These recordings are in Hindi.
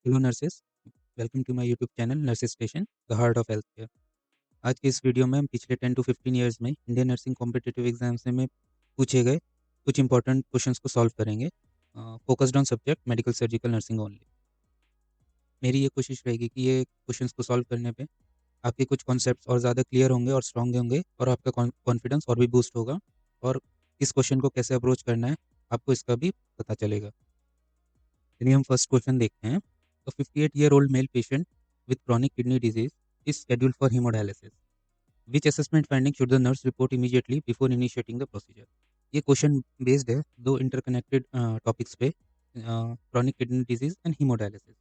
Hello nurses, welcome to my YouTube channel nurses station the heart of health care. आज के इस वीडियो में हम पिछले 10 टू 15 इयर्स में इंडियन नर्सिंग कॉम्पिटिटिव एग्जाम्स में पूछे गए कुछ इंपॉर्टेंट क्वेश्चंस को सॉल्व करेंगे। Focused on subject medical surgical nursing only. मेरी ये कोशिश रहेगी कि ये क्वेश्चंस को सॉल्व करने पे आपके कुछ कॉन्सेप्ट्स और ज़्यादा क्लियर होंगे और स्ट्रॉन्ग होंगे और आपका कॉन्फिडेंस और भी बूस्ट होगा और इस क्वेश्चन को कैसे अप्रोच करना है आपको इसका भी पता चलेगा। चलिए हम फर्स्ट क्वेश्चन देखते हैं। तो 58-year-old male patient with chronic kidney disease is scheduled for hemodialysis. Which assessment finding should the nurse report immediately before initiating the procedure? ये क्वेश्चन बेस्ड है दो इंटरकनेक्टेड टॉपिक्स पे, chronic kidney disease and hemodialysis।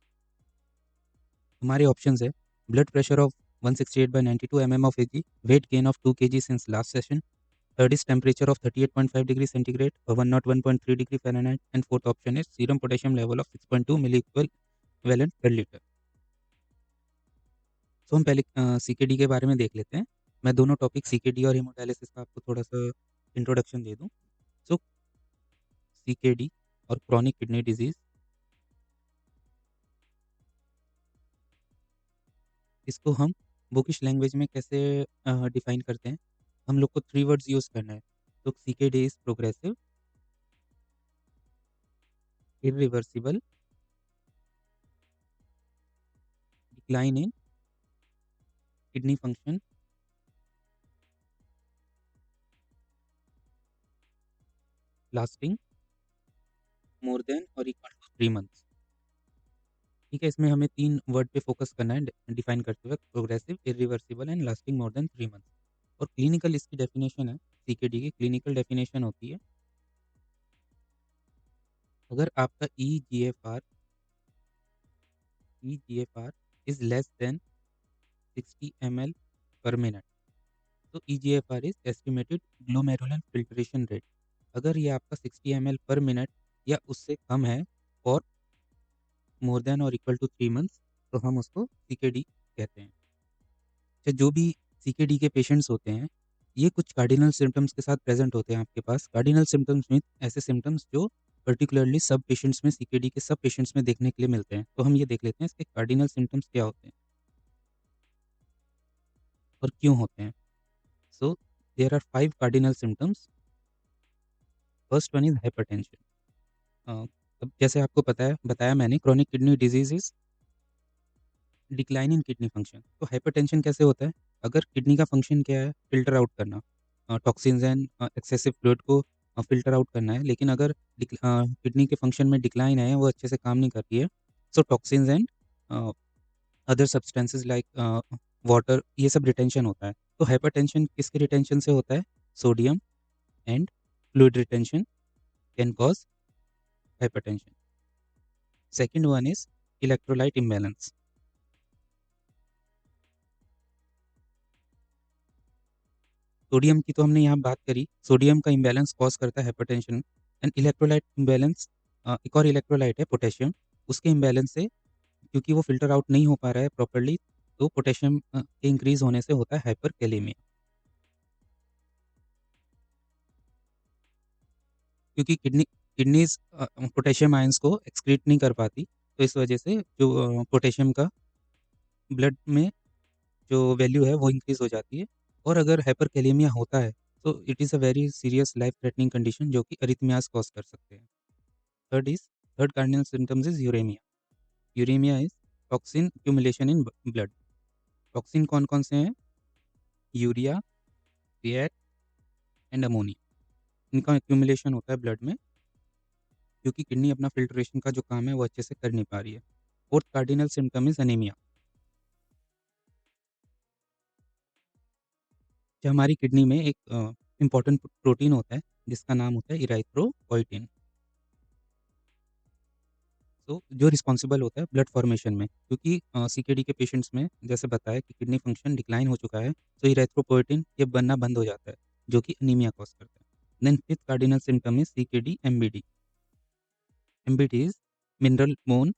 हमारे ऑप्शंस है blood pressure of 168/92 mm of Hg, weight gain of 2 kg since last session, third is temperature of 38.5 degree centigrade or 101.3 degree Fahrenheit, and fourth option is serum potassium level of 6.2 milliequivalent per liter। तो हम पहले सीकेडी के बारे में देख लेते हैं। मैं दोनों टॉपिक सीकेडी और हेमोडायलिसिस का आपको थोड़ा-सा इंट्रोडक्शन दे दूँ। सो सीकेडी और क्रोनिक किडनी डिजीज़, इसको हम बुकिश लैंग्वेज में कैसे डिफाइन करते हैं? हम लोग को 3 वर्ड्स यूज़ करना है। तो CKD is progressive, irreversible, decline in kidney function, lasting more then और इक्वल टू 3 मंथ्स। ठीक है, इसमें हमें 3 वर्ड पे फ़ोकस करना है डिफाइन करते वक़्त, progressive, irreversible and lasting more than 3 months. और क्लिनिकल इसकी डेफिनेशन है, सीकेडी की क्लिनिकल डेफिनेशन होती है, अगर आपका eGFR is less than 60 ml per minute, तो eGFR is estimated glomerular filtration rate. अगर ये आपका 60 ml पर मिनट या उससे कम है और मोर देन और इक्वल टू 3 मंथ्स, तो हम उसको सीकेडी कहते हैं। अच्छा, जो भी सीकेडी के पेशेंट्स होते हैं, ये कुछ कार्डिनल सिम्पटम्स के साथ प्रेज़ेंट होते हैं आपके पास। कार्डिनल सिम्पटम्स मीन ऐसे सिम्पटम्स जो पर्टिकुलरली सब पेशेंट्स में, सीकेडी के सब पेशेंट्स में देखने के लिए मिलते हैं। तो हम ये देख लेते हैं इसके कार्डिनल सिम्पटम्स क्या होते हैं और क्यों होते हैं। So there are 5 cardinal symptoms. First one is hypertension. Uh, अब जैसे आपको पता है, बताया मैंने, chronic kidney disease is decline in kidney function. तो हाइपरटेंशन कैसे होता है? अगर किडनी का फंक्शन क्या है? फ़िल्टर आउट करना, टॉक्सिन्स एंड एक्सेसिव फ्लूइड को फ़िल्टर आउट करना है। लेकिन अगर किडनी के फंक्शन में डिक्लाइन है, वो अच्छे से काम नहीं कर रही है, so toxins and uh, other substances like water, ये सब रिटेंशन होता है। तो हाइपरटेंशन किसके रिटेंशन से होता है? Sodium and fluid retention can cause hypertension. Second one is electrolyte imbalance. Sodium की तो हमने यहाँ बात करी, सोडियम का इम्बैलेंस कॉज़ करता है हाइपरटेंशन एंड इलेक्ट्रोलाइट इम्बैलेंस। एक और इलेक्ट्रोलाइट है पोटेशियम, उसके इम्बैलेंस से, क्योंकि वो फ़िल्टर आउट नहीं हो पा रहा है प्रॉपर्ली, तो पोटेशियम के इंक्रीज़ होने से होता है हाइपरकैलेमिया। क्योंकि किडनीज़ पोटेशियम आयन्स को एक्सक्रीट नहीं कर पाती, तो इस वजह से जो पोटेशियम का ब्लड में जो वैल्यू है वो इंक्रीज़ हो जाती है। और अगर हाइपरकैलेमिया होता है, तो it is a very serious life threatening condition जो कि अरिथमियाज़ कॉज़ कर सकते हैं। Third is third cardinal symptoms is uraemia. Uraemia is toxin accumulation in blood. Toxin कौन-कौन से हैं? Urea, create and ammonia. इनका एक्यूमुलेशन होता है ब्लड में, क्योंकि किडनी अपना फ़िल्ट्रेशन का जो काम है वो अच्छे से कर नहीं पा रही है। Fourth cardinal symptom is anaemia. जो हमारी किडनी में एक इम्पोर्टेंट प्रोटीन होता है जिसका नाम होता है इरिथ्रोपोइटिन। तो जो रिस्पॉन्सिबल होता है ब्लड फॉर्मेशन में, क्योंकि सीकेडी के पेशेंट्स में जैसे बताया कि किडनी फंक्शन डिक्लाइन हो चुका है, तो इरिथ्रोपोइटिन ये बनना बंद हो जाता है, जो कि अनीमिया कॉज़ करता है। Then fifth cardinal symptom is CKD MBD. MBD is mineral bone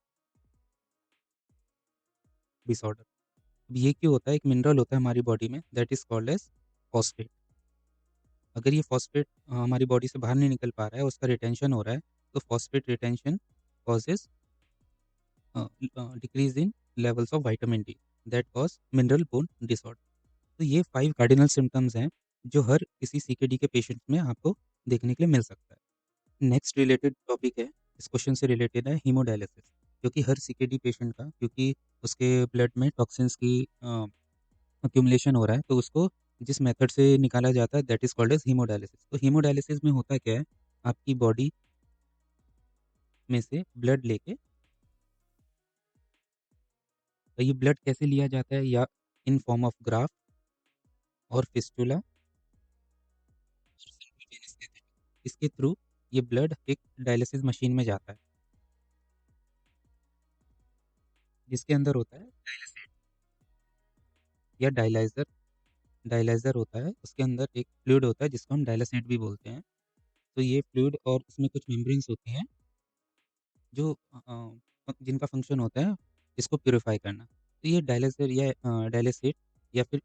disorder. अब ये क्यों होता है? एक मिनरल होता है हमारी बॉडी में that is called as phosphate. अगर ये फॉस्फेट हमारी बॉडी से बाहर नहीं निकल पा रहा है, उसका रिटेंशन हो रहा है, तो phosphate retention causes decrease in levels of vitamin D that cause mineral bone disorder. तो ये 5 कार्डिनल सिम्पटम्स हैं जो हर किसी सीकेडी के पेशेंट में आपको देखने के लिए मिल सकता है। नेक्स्ट रिलेटेड टॉपिक है, इस क्वेश्चन से रिलेटेड है हीमोडायलिसिस, क्योंकि हर सीकेडी पेशेंट का, क्योंकि उसके ब्लड में टॉक्सिन्स की अक्यूमुलेशन हो रहा है, तो उसको जिस मेथड से निकाला जाता है that is called as haemodialysis. तो हीमोडायलिसिस में होता क्या है, आपकी बॉडी में से ब्लड लेके, तो ये ब्लड कैसे लिया जाता है, या इन फॉर्म ऑफ ग्राफ्ट और फिस्टुला, इसके थ्रू ये ब्लड एक डायलिसिस मशीन में जाता है, जिसके अंदर होता है डायलिसिस या डायलाइज़र। डायलाइज़र होता है, उसके अंदर एक फ्लूइड होता है जिसको हम डायलासाइट भी बोलते हैं। तो ये फ्लूइड और इसमें कुछ मेम्ब्रेन्स होती हैं जो जिनका फंक्शन होता है इसको प्यूरिफ़ाई करना। तो ये डायलाइज़र या डायलासाइट या फिर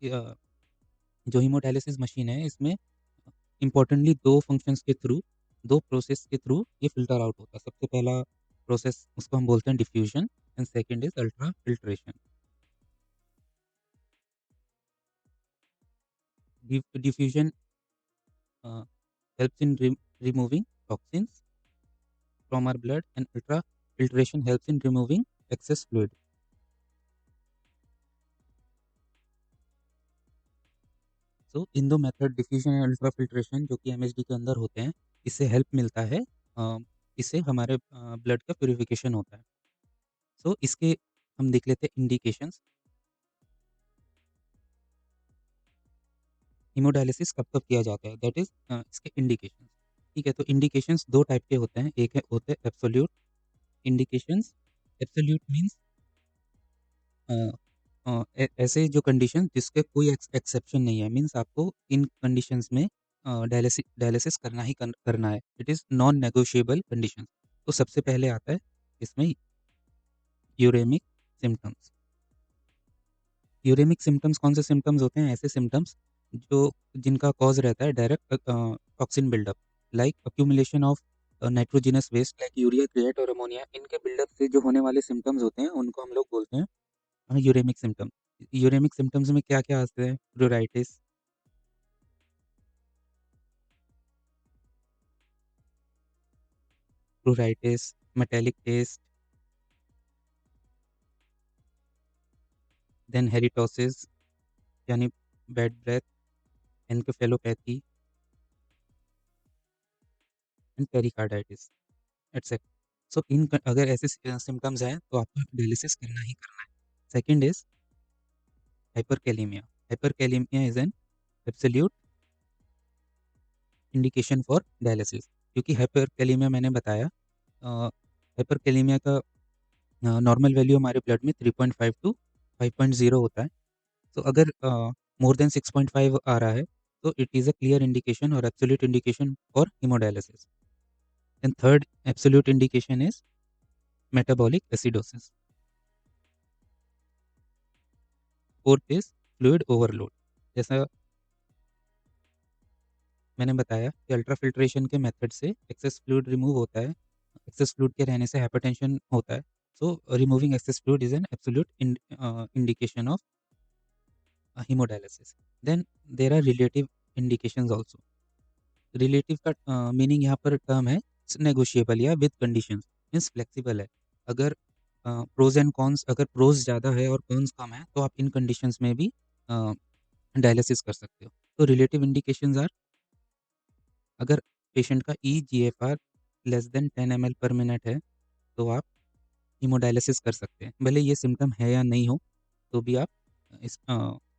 जो हीमोडायलिसिस मशीन है, इसमें इम्पोर्टेंटली 2 फंक्शंस के थ्रू, 2 प्रोसेस के थ्रू ये फ़िल्टर आउट होता है। सबसे पहला प्रोसेस उसको हम बोलते हैं diffusion and second is ultra filtration. Diffusion helps in removing toxins from our blood, and ultrafiltration helps in removing excess fluid. So इन दो मेथड डिफ्यूजन एंड अल्ट्राफिल्ट्रेशन जो कि एमएसडी के अंदर होते हैं, इससे हेल्प मिलता है, इससे हमारे ब्लड का प्यूरिफिकेशन होता है। सो इसके हम देख लेते हैं इंडिकेशंस। हीमोडायलिसिस कब कब किया जाता है, दैट इज इसके इंडिकेशंस। ठीक है, तो इंडिकेशंस दो टाइप के होते हैं, एक है होते हैं एब्सोल्यूट इंडिकेशंस। एब्सोल्यूट मीन्स ऐसे जो कंडीशन जिसके कोई एक्सेप्शन नहीं है, मीन्स आपको इन कंडीशंस में डायलिसिस करना ही करना है, it is non negotiable condition. तो सबसे पहले आता है इसमें यूरेमिक सिम्टम्स। यूरेमिक सिम्टम्स कौन से सिम्टम्स होते हैं, ऐसे सिम्टम्स जो जिनका कॉज रहता है direct toxin buildup, like accumulation of nitrogenous waste like urea, create और अमोनिया। इनके बिल्डअप से जो होने वाले सिम्टम्स होते हैं उनको हम लोग बोलते हैं यूरेमिक सिम्पटम। यूरेमिक सिम्पटम्स में क्या-क्या आते हैं? Pruritus, metallic taste, then halitosis यानी bad breath, encephalopathy and pericarditis etcetera. So अगर ऐसे सिम्पटम्स हैं तो आपको डायलिसिस करना ही करना है। Second is hyperkalaemia. Hyperkalaemia is an absolute indication for dialysis, क्योंकि हाइपरकैलेमिया मैंने बताया, हाइपरकैलेमिया का नॉर्मल वैल्यू हमारे ब्लड में 3.5 टू 5.0 होता है। तो अगर मोर देन 6.5 आ रहा है, तो it is a clear indication और absolute indication for hemodialysis. And third absolute indication is metabolic acidosis. Fourth is fluid overload. जैसा मैंने बताया कि अल्ट्राफिल्ट्रेशन के मेथड से एक्सेस फ्लूइड रिमूव होता है। एक्सेस फ्लूइड के रहने से हाइपरटेंशन होता है। So removing excess fluid is an absolute indication of hemodialysis. Then there are relative indications also. Relative का मीनिंग यहाँ पर टर्म है नेगोशिएबल या विद कंडीशंस, मीन्स फ्लेक्सिबल है। अगर प्रोज एंड कॉन्स, अगर प्रोज ज़्यादा है और कॉन्स कम है, तो आप इन कंडीशंस में भी डायलिसिस कर सकते हो। तो रिलेटिव इंडिकेशंस आर, अगर पेशेंट का EGFR less than 10 ml per minute है, तो आप हीमोडायलिसिस कर सकते हैं। भले ये सिम्पटम है या नहीं हो, तो भी आप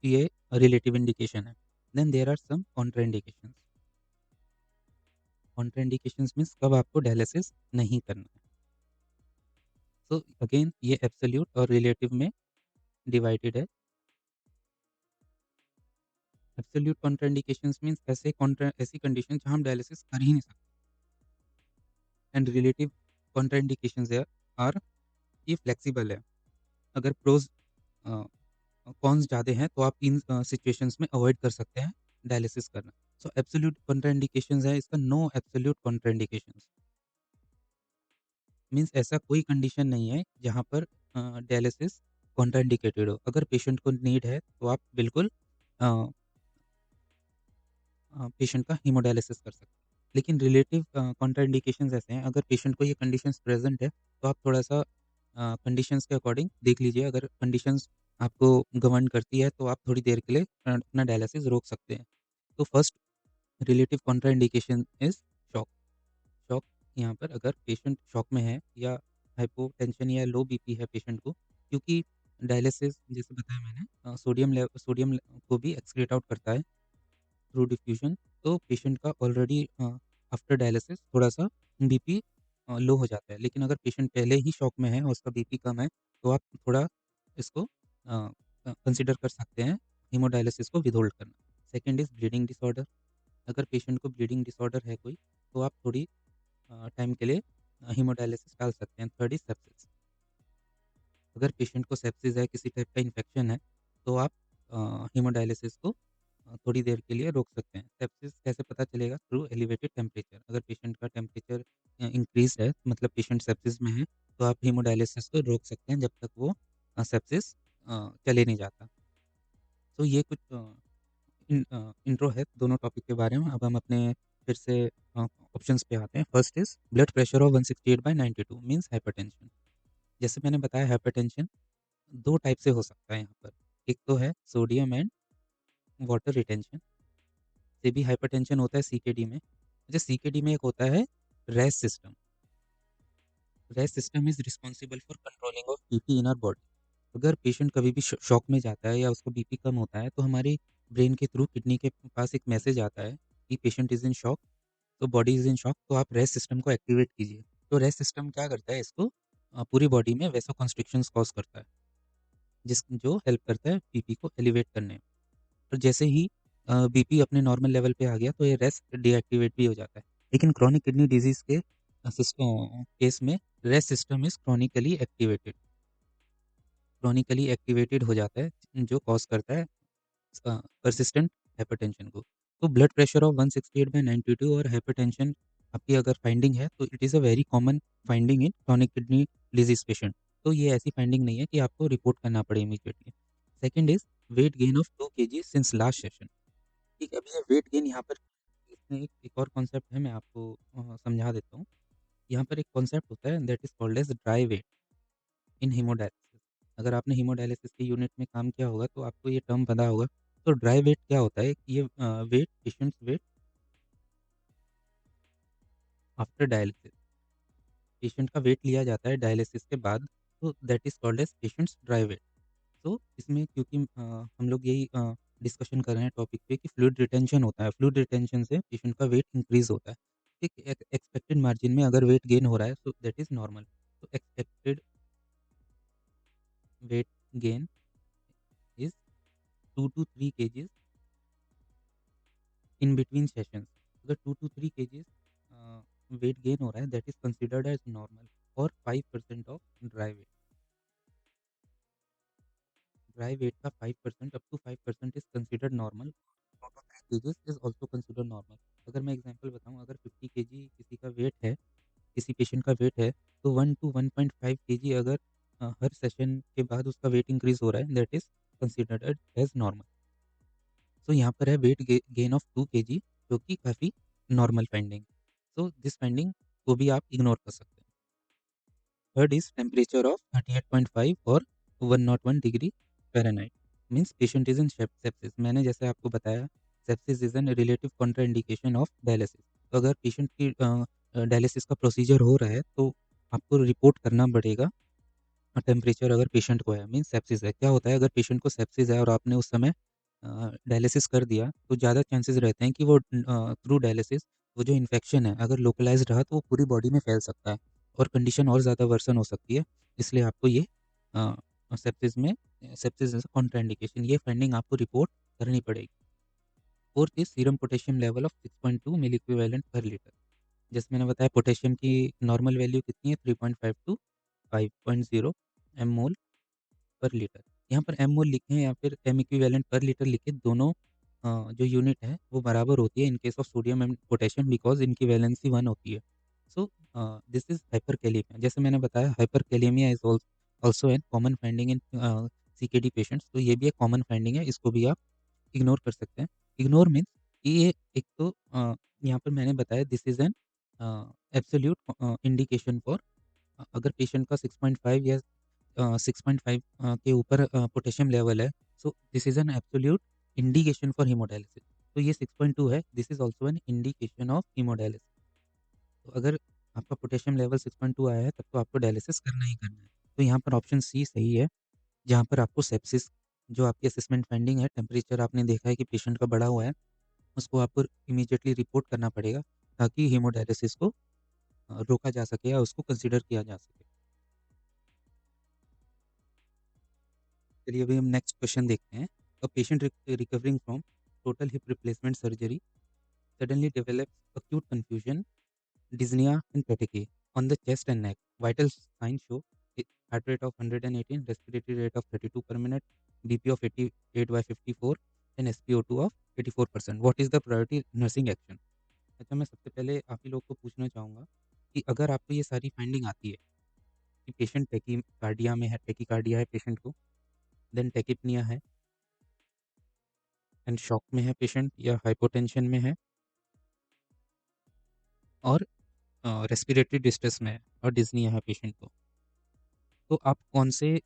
ये रिलेटिव इंडिकेशन है। Then there are some contraindications. Contraindications means कब आपको डायलिसिस नहीं करना है। सो अगेन ये एब्सोल्यूट और रिलेटिव में डिवाइडेड है। एब्सोल्यूट कॉन्ट्राइंडिकेशंस मीन्स ऐसी कंडीशन जहाँ हम डायलिसिस कर ही नहीं सकते, एंड रिलेटिव कॉन्ट्राइंडिकेशंस आर ये फ्लेक्सिबल है। अगर प्रोज कॉन्स ज़्यादा हैं, तो आप इन सिचुएशंस में अवॉइड कर सकते हैं डायलिसिस करना। सो एब्सोल्यूट कॉन्ट्राइंडिकेशंस है इसका, नो एब्सोल्यूट कॉन्ट्राइंडिकेशंस मीन्स ऐसा कोई कंडीशन नहीं है जहाँ पर डायलिसिस कॉन्ट्राइंडिकेटेड हो। अगर पेशेंट को नीड है तो आप बिल्कुल अ पेशेंट का हीमोडायलिसिस कर सकते हैं। लेकिन रिलेटिव कॉन्ट्राइंडिकेशंस ऐसे हैं, अगर पेशेंट को ये कंडीशंस प्रेज़ेंट है, तो आप थोड़ा-सा कंडीशंस के अकॉर्डिंग देख लीजिए। अगर कंडीशंस आपको गवर्न करती है, तो आप थोड़ी देर के लिए अपना डायलिसिस रोक सकते हैं। तो first relative contraindication is shock. Shock यहाँ पर अगर पेशेंट शॉक में है या हाइपोटेंशन या लो बीपी है पेशेंट को, क्योंकि डायलिसिस जैसे बताया मैंने सोडियम को भी एक्सक्रीट आउट करता है थ्रू डिफ्यूज़न। तो पेशेंट का ऑलरेडी आफ्टर डायलिसिस थोड़ा-सा बीपी लो हो जाता है। लेकिन अगर पेशेंट पहले ही शॉक में है और उसका बीपी कम है, तो आप थोड़ा इसको कंसीडर कर सकते हैं हीमोडायलिसिस को विथहोल्ड करना। Second is bleeding disorder. अगर पेशेंट को ब्लीडिंग डिसऑर्डर है कोई, तो आप थोड़ी टाइम के लिए हीमोडायलिसिस टाल सकते हैं। Third is sepsis. अगर पेशेंट को सेप्सिस है, किसी टाइप का इन्फेक्शन है, तो आप हीमोडायलिसिस को थोड़ी देर के लिए रोक सकते हैं। सेप्सिस कैसे पता चलेगा? Through elevated temperature. अगर पेशेंट का टेम्परेचर इंक्रीज़ है, मतलब पेशेंट सेप्सिस में है, तो आप हीमोडायलिसिस को रोक सकते हैं जब तक वो सेप्सिस चले नहीं जाता। तो ये कुछ इंट्रो है दोनों टॉपिक के बारे में। अब हम अपने फिर से ऑप्शंस पे आते हैं। First is blood pressure of 168/92 means hypertension. जैसे मैंने बताया हाइपरटेंशन 2 टाइप से हो सकता है यहाँ पर। एक तो है सोडियम एंड वाटर रिटेंशन से भी हाइपरटेंशन होता है सीकेडी में। अच्छा, सीकेडी में एक होता है rest system. Rest system is responsible for controlling of BP in our body. अगर पेशेंट कभी भी शॉक में जाता है या उसको बीपी कम होता है, तो हमारी ब्रेन के थ्रू किडनी के पास एक मैसेज आता है कि पेशेंट इज़ इन शॉक, तो बॉडी इज़ इन शॉक, तो आप रेस्ट सिस्टम को एक्टिवेट कीजिए। तो रेस्ट सिस्टम क्या करता है, इसको पूरी बॉडी में वैसोकंस्ट्रिक्शंस कॉज़ करता है, जिस जो हेल्प करता है बीपी को एलिवेट करने में। और जैसे ही बीपी अपने नॉर्मल लेवल पे आ गया, तो ये रेस्ट डीएक्टिवेट भी हो जाता है। लेकिन क्रोनिक किडनी डिजीज़ के केस में rest system is chronically activated हो जाता है, जो कॉज़ करता है परसिस्टेंट हाइपरटेंशन को। तो ब्लड प्रेशर ऑफ 168/92 और हाइपरटेंशन आपकी अगर फाइंडिंग है, तो it is a very common finding in chronic kidney disease patient. तो ये ऐसी फाइंडिंग नहीं है कि आपको रिपोर्ट करना पड़े immediately. Second is weight gain of 2 KG since last session. ठीक है, अब ये वेट गेन यहाँ पर इसमें एक और कॉन्सेप्ट है, मैं आपको समझा देता हूँ। यहाँ पर एक कॉन्सेप्ट होता है that is called as dry weight in haemodialysis. अगर आपने हीमोडायलिसिस के यूनिट में काम किया होगा, तो आपको ये टर्म पता होगा। तो ड्राई वेट क्या होता है कि ये weight patient's weight after dialysis. Patient का वेट लिया जाता है डायलिसिस के बाद, तो that is called as patient's dry weight. तो इसमें क्योंकि हम लोग यही डिस्कशन कर रहे हैं टॉपिक पे कि फ्लूइड रिटेंशन होता है। फ्लूइड रिटेंशन से पेशेंट का वेट इंक्रीज़ होता है। एक एक्सपेक्टेड मार्जिन में अगर वेट गेन हो रहा है, तो दैट इज़ नॉर्मल। तो expected weight gain is 2 to 3 kgs in between sessions. अगर 2 टू 3 केजीज़ वेट गेन हो रहा है, that is considered as normal. और 5% of dry weight. Dry weight का 5% up to 5% is considered normal. 2 to 3 KGs is also considered normal. अगर मैं एग्ज़ाम्पल बताऊँ, अगर 50 केजी किसी का वेट है, किसी पेशेंट का वेट है, तो 1 टू 1.5 केजी अगर हर सेशन के बाद उसका वेट इंक्रीज़ हो रहा है, that is considered as normal. So यहाँ पर है वेट गेन ऑफ 2 केजी, जो कि काफ़ी normal finding. So this finding को भी आप इग्नोर कर सकते हैं। थर्ड इज़ टेम्परेचर ऑफ 38.5 और 101 degree Fahrenheit means patient is in sepsis. मैंने जैसे आपको बताया, sepsis is an relative contraindication of dialysis. तो अगर पेशेंट की डायलिसिस का प्रोसीजर हो रहा है, तो आपको रिपोर्ट करना पड़ेगा टेम्परेचर अगर पेशेंट को है, मीन्स सेप्सिस है। क्या होता है, अगर पेशेंट को सेप्सिस है और आपने उस समय डायलिसिस कर दिया, तो ज़्यादा चांसेस रहते हैं कि वो थ्रू डायलिसिस वो जो इन्फेक्शन है, अगर लोकलाइज़्ड रहा, तो वो पूरी बॉडी में फैल सकता है और कंडीशन और ज़्यादा वर्सन हो सकती है। इसलिए आपको ये अ, सेप्सिस में सेप्सिस एज़ अ कॉन्ट्राइंडिकेशन, ये फाइंडिंग आपको रिपोर्ट करनी पड़ेगी। Fourth is serum potassium level of 6.2 milli equivalent per litre. जैसे मैंने बताया, पोटेशियम की नॉर्मल वैल्यू कितनी है? 3.5 टू 5.0 एममोल पर लीटर। यहाँ पर एममोल लिखें या फिर एम इक्विवेलेंट पर लीटर लिखें, दोनों जो यूनिट है वो बराबर होती है in case of sodium and potassium, because इनकी वैलेंसी 1 होती है। So this is hyperkalaemia. जैसे मैंने बताया, hyperkalaemia is also also an common finding in CKD patients. तो ये भी एक कॉमन फाइंडिंग है, इसको भी आप इग्नोर कर सकते हैं। इग्नोर मीन्स ये एक तो यहाँ पर मैंने बताया this is an absolute indication for अगर पेशेंट का 6.5 या 6.5 के ऊपर पोटेशियम लेवल है, so this is an absolute indication for haemodialysis. तो ये 6.2 है, this is also an indication of haemodialysis. तो अगर आपका पोटेशियम लेवल 6.2 आया है, तब तो आपको डायलिसिस करना ही करना है। तो यहाँ पर ऑप्शन सी सही है, जहाँ पर आपको सेप्सिस जो आपकी असेसमेंट फाइंडिंग है, टेम्परेचर आपने देखा है कि पेशेंट का बढ़ा हुआ है, उसको आपको इमीडिएटली रिपोर्ट करना पड़ेगा, ताकि हीमोडायलिसिस को रोका जा सके या उसको कंसीडर किया जा सके। चलिए अभी हम नेक्स्ट क्वेश्चन देखते हैं। A patient recovering from total hip replacement surgery suddenly develops acute confusion, dyspnea and fatigue on the chest and neck. Vital signs show heart rate of 118, respiratory rate of 32 per minute, BP of 88 by 54 and SpO2 of 84%. What is the priority nursing action? अच्छा, मैं सबसे पहले आप ही लोग को पूछना चाहूँगा कि अगर आपको ये सारी फाइंडिंग आती है कि पेशेंट टैकीकार्डिया में है, टैकीकार्डिया है पेशेंट को, देन टैकीपनिया है एंड शॉक में है पेशेंट या हाइपोटेंशन में है और रेस्पिरेटरी डिस्ट्रेस में है और डिज़नी है पेशेंट को, तो आप कौन से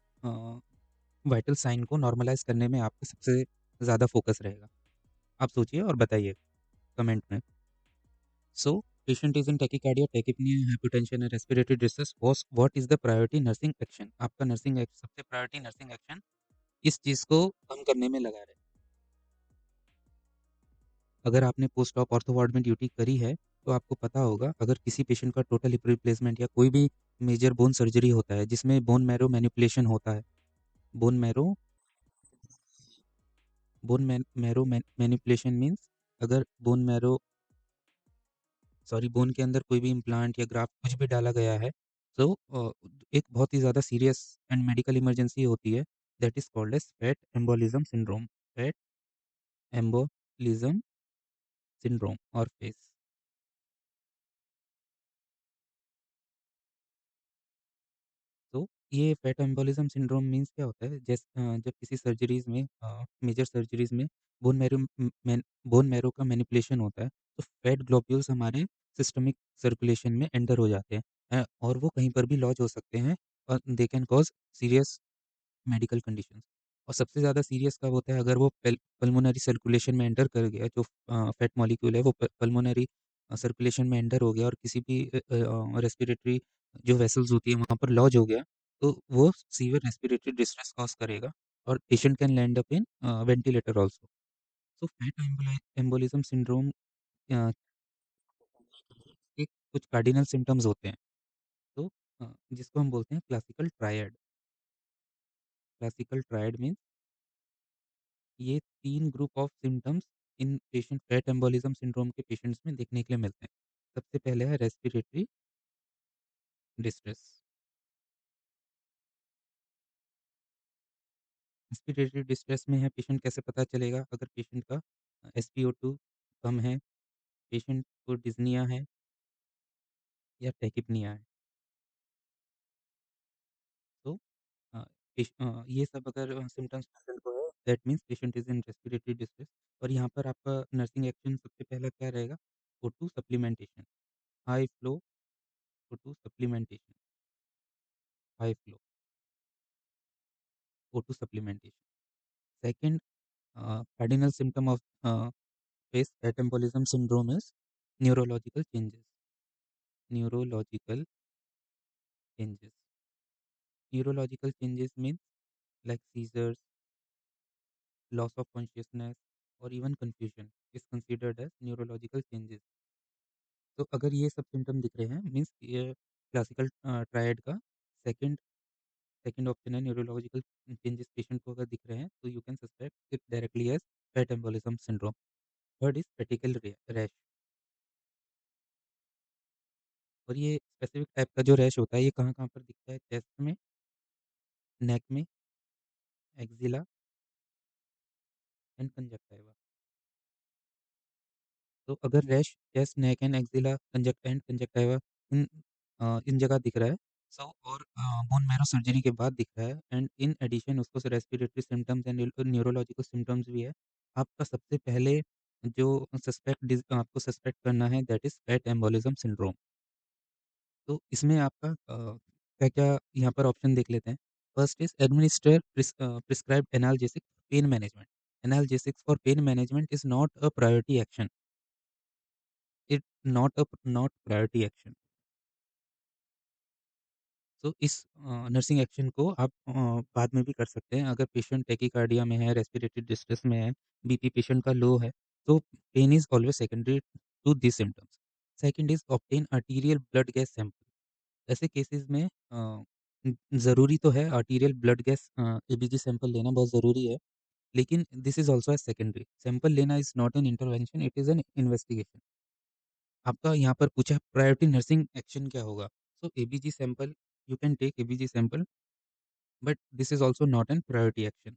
वाइटल साइन को नॉर्मलाइज़ करने में आपका सबसे ज़्यादा फ़ोकस रहेगा? आप सोचिए और बताइए कमेंट में। So patient is in tachycardia, tachypnea, hypotension and respiratory distress, what is the priority nursing action? आपका सबसे प्रायोरिटी नर्सिंग एक्शन इस चीज़ को कम करने में लगा रहे। अगर आपने पोस्ट ऑप ऑर्थो वार्ड में ड्यूटी करी है, तो आपको पता होगा अगर किसी पेशेंट का टोटल हिप रिप्लेसमेंट या कोई भी मेजर बोन सर्जरी होता है, जिसमें बोन मैरो मैनिपुलेशन होता है, बोन मैरो मैनिपुलेशन मीन्स अगर बोन के अंदर कोई भी इम्प्लांट या ग्राफ्ट कुछ भी डाला गया है, तो एक बहुत ही ज़्यादा सीरियस एंड मेडिकल इमरजेंसी होती है, that is called as fat embolism syndrome, fat embolism syndrome और फेस। तो ये फैट एम्बोलिज्म सिंड्रोम मीन्स क्या होता है? जब किसी सर्जरीज़ में मेजर सर्जरीज़ में बोन मैरो का मैनिपुलेशन होता है, तो फैट ग्लोब्यूल्स हमारे सिस्टमिक सर्कुलेशन में एंटर हो जाते हैं, और वो कहीं पर भी लॉज हो सकते हैं और they can cause serious medical conditions. और सबसे ज़्यादा सीरियस कब होता है? अगर वो पल्मोनरी सर्कुलेशन में एंटर कर गया, जो फैट मॉलिक्यूल है वो पल्मोनरी सर्कुलेशन में एंटर हो गया और किसी भी रेस्पिरेटरी जो वेसल्स होती है वहाँ पर लॉज हो गया, तो वो सीवियर रेस्पिरेटरी डिस्ट्रेस कॉज करेगा और patient can land up in ventilator also. So fat embolism syndrome के कुछ कार्डिनल सिम्पटम्स होते हैं, तो जिसको हम बोलते हैं classical triad. Classical triad means ये 3 group of symptoms in patient fat embolism syndrome के पेशेंट्स में देखने के लिए मिलते हैं। सबसे पहले है रेस्पिरेटरी डिस्ट्रेस। रेस्पिरेटरी डिस्ट्रेस में है पेशेंट, कैसे पता चलेगा? अगर पेशेंट का एसपीओ2 कम है, पेशेंट को डिज़निया है या टैकिपनिया है। तो अ, ये सब अगर सिम्पटम्स पेशेंट को है, that means patient is in respiratory distress. और यहाँ पर आपका नर्सिंग एक्शन सबसे पहला क्या रहेगा? O2 supplementation, high flow O2 supplementation, high flow O2 supplementation. Second cardinal symptom of face fat embolism syndrome is neurological changes. Neurological changes. Neurological changes means like seizures, loss of consciousness, or even confusion is considered as neurological changes. तो अगर ये सब सिम्टम दिख रहे हैं मीन्स ये क्लासिकल ट्रायड का सेकंड सेकंड ऑप्शन है। न्यूरोलॉजिकल चेंजेस पेशेंट को अगर दिख रहे हैं, तो you can suspect it directly as fat embolism syndrome. Third is petechial rash, और ये स्पेसिफिक टाइप का जो रैश होता है, ये कहाँ-कहाँ पर दिखता है? चेस्ट में, नेक में, एक्जिला एंड कंजक्टिवा। तो अगर rash chest, neck and axilla, conjunctiva इन इन जगह दिख रहा है, सो और बोन मैरो सर्जरी के बाद दिख रहा है एंड इन एडिशन उसको respiratory symptoms and neurological symptoms भी है। आपका सबसे पहले जो आपको सस्पेक्ट करना है that is fat embolism syndrome. तो इसमें आपका क्या-क्या यहाँ पर ऑप्शन देख लेते हैं। First is prescribed analgesic pain management. Analgesics for pain management is not a priority action. It not priority action. तो इस नर्सिंग एक्शन को आप बाद में भी कर सकते हैं। अगर पेशेंट टैकीकार्डिया में है, रेस्पिरेटरी डिस्ट्रेस में है, बीपी पेशेंट का लो है, तो pain is always secondary to these symptoms. Second is obtain arterial blood gas sample. ऐसे केसेज़ में ज़रूरी तो है arterial blood gas ABG sample लेना बहुत ज़रूरी है, लेकिन this is also a secondary. Sample लेना is not an intervention, it is an investigation. आपका यहाँ पर पूछा है प्रायोरिटी नर्सिंग एक्शन क्या होगा? So ABG sample you can take ABG sample but this is also not an priority action.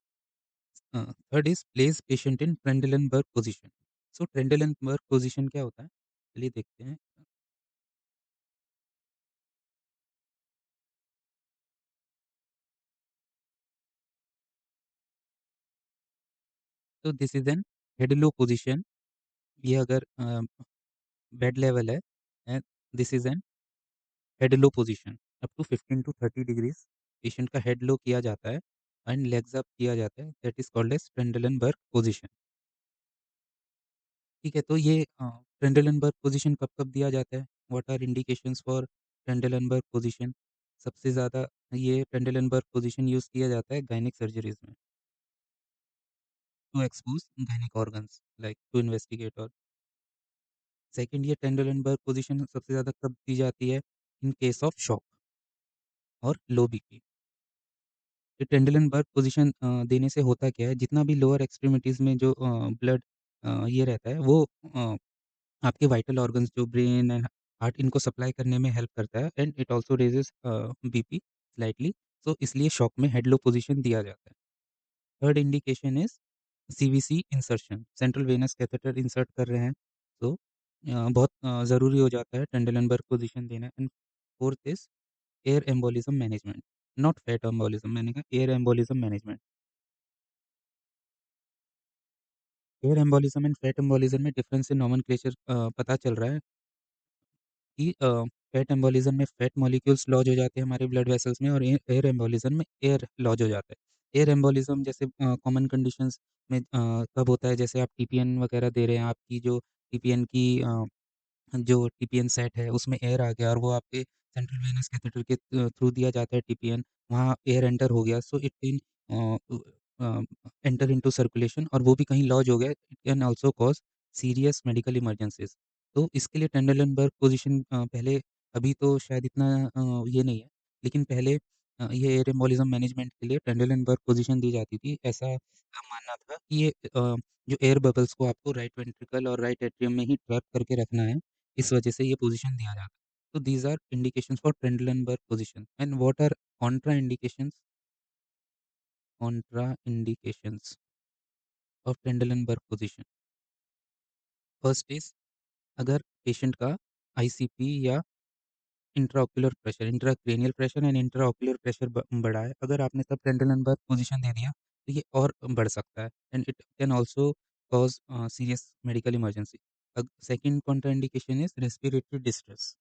Third is place patient in Trendelenburg position. So Trendelenburg position क्या होता है? चलिए देखते हैं। तो this is an head low position. ये अगर बेड लेवल है and this is an head low position up to 15 to 30 degrees patient का हेड लो किया जाता है एंड लेग्स अप किया जाता है that is called as Trendelenburg position. ठीक है, तो ये ट्रेंडलेनबर्ग पोज़ीशन कब-कब दिया जाता है? What are indications for Trendelenburg position? सबसे ज़्यादा ये ट्रेंडलेनबर्ग पोज़ीशन यूज़ किया जाता है गायनिक सर्जरीज़ में, to expose gynaec organs like to investigate और सेकंड ये ट्रेंडलेनबर्ग पोज़ीशन सबसे ज़्यादा कब दी जाती है? इन केस ऑफ शॉक और लो बीपी। ये ट्रेंडलेनबर्ग पोज़ीशन देने से होता क्या है, जितना भी लोअर एक्सट्रीमिटीज़ में जो ब्लड ये रहता है वो अ आपके वाइटल ऑर्गन्स जो ब्रेन एंड हार्ट इनको सप्लाई करने में हेल्प करता है and it also raises BP slightly. So इसलिए शॉक में हेड लो पोज़ीशन दिया जाता है। Third indication is CVC insertion, central venous catheter insert कर रहे हैं, तो बहुत ज़रूरी हो जाता है ट्रेंडलेनबर्ग पोज़ीशन देना and fourth is air embolism management, not fat embolism मैंने कहा air embolism management. Air embolism and fat embolism में डिफरेंस इन नोमेनक्लेचर पता चल रहा है कि फैट एम्बोलिज़्म में फैट मॉलिक्यूल्स लॉज़ हो जाते हैं हमारे ब्लड वेसल्स में और एयर एम्बोलिज़्म में एयर लॉज़ हो जाता है। एयर एम्बोलिज़्म जैसे कॉमन कंडीशंस में कब होता है जैसे आप टीपीएन वगैरह दे रहे हैं, आपकी जो टीपीएन की जो टीपीएन सेट है उसमें एयर आ गया और वो आपके सेंट्रल वेनस कैथेटर के थ्रू दिया जाता है टीपीएन, वहाँ एयर एंटर हो गया so it can enter into circulation और वो भी कहीं लॉज हो गया, it can also cause serious medical emergencies. तो इसके लिए टेंडरलेनबर्ग पोज़ीशन पहले अभी तो शायद इतना ये नहीं है, लेकिन पहले ये एयर एम्बोलिज़्म मैनेजमेंट के लिए टेंडरलेनबर्ग पोज़ीशन दी जाती थी। ऐसा मानना था कि ये जो एयर बबल्स को आपको राइट वेंट्रिकल और राइट एट्रियम में ही ट्रैप करके रखना है, इस वजह से ये पोज़ीशन दिया जाता है। तो these are indications for Trendelenburg position and what are contra indications contra indications of Trendelenburg position. First is अगर पेशेंट का आईसीपी या intracranial pressure and intraocular pressure बढ़ा है, अगर आपने तब ट्रेंडलेनबर्ग पोज़ीशन दे दिया, तो ये और बढ़ सकता है and it can also cause serious medical emergency. Second contraindication is respiratory distress.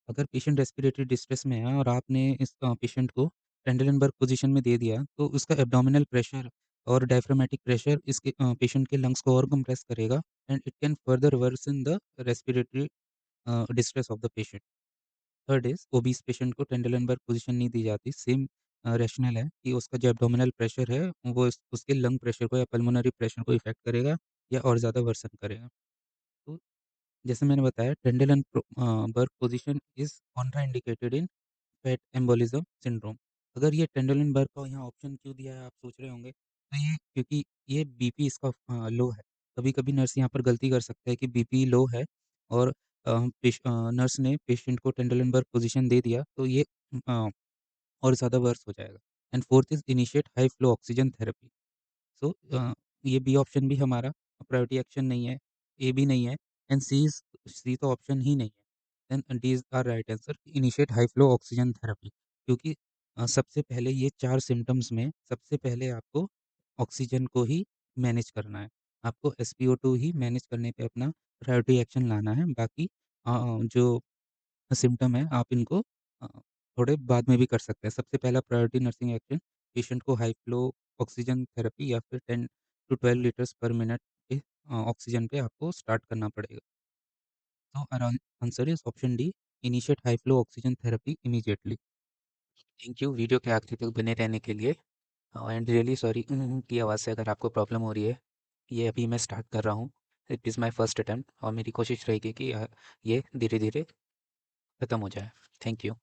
अगर पेशेंट रेस्पिरेटरी डिस्ट्रेस में है और आपने इस पेशेंट को ट्रेंडलेनबर्ग पोज़ीशन में दे दिया, तो उसका एब्डोमिनल प्रेशर और डायफ्रामेटिक प्रेशर इसके पेशेंट के लंग्स को और कंप्रेस करेगा and it can further worsen the respiratory distress of the patient. Third is obese patient को ट्रेंडलेनबर्ग पोज़ीशन नहीं दी जाती। सेम रैशनल है कि उसका जो एब्डोमिनल प्रेशर है, वो उसके लंग प्रेशर को या पल्मोनरी प्रेशर को इफ़ेक्ट करेगा या और ज़्यादा वर्सन करेगा। तो जैसे मैंने बताया burg position is contraindicated in fat embolism syndrome. अगर ये टेंडरलिनबर्ग का यहाँ ऑप्शन क्यों दिया है आप सोच रहे होंगे, तो ये क्योंकि ये बीपी इसका लो है। कभी-कभी नर्स यहाँ पर गलती कर सकता है कि बीपी लो है और नर्स ने पेशेंट को टेंडरलिनबर्ग पोज़ीशन दे दिया तो ये अ, और ज़्यादा वर्स हो जाएगा। And fourth is initiate high flow oxygen therapy. So ये बी ऑप्शन भी हमारा प्रायोरिटी एक्शन नहीं है, ए भी नहीं है एंड सी तो ऑप्शन ही नहीं है। Then D is our right answer, initiate high flow oxygen therapy, क्योंकि सबसे पहले ये 4 सिम्पटम्स में सबसे पहले आपको ऑक्सीजन को ही मैनेज करना है। आपको एसपीओ2 ही मैनेज करने पे अपना प्रायोरिटी एक्शन लाना है। बाकी जो सिम्पटम है आप इनको अ, थोड़े बाद में भी कर सकते हैं। सबसे पहला प्रायोरिटी नर्सिंग एक्शन, पेशेंट को हाई फ्लो ऑक्सीजन थेरेपी या फिर 10 टू 12 लीटर्स पर मिनट के ऑक्सीजन पे आपको स्टार्ट करना पड़ेगा। तो answer is option D, initiate high flow oxygen therapy immediately. Thank you video के आखिर तक बने रहने के लिए। एंड रियली सॉरी की आवाज़ से अगर आपको प्रॉब्लम हो रही है। ये अभी मैं स्टार्ट कर रहा हूँ। It is my first attempt और मेरी कोशिश रहेगी कि ये धीरे-धीरे खत्म हो जाए। Thank you.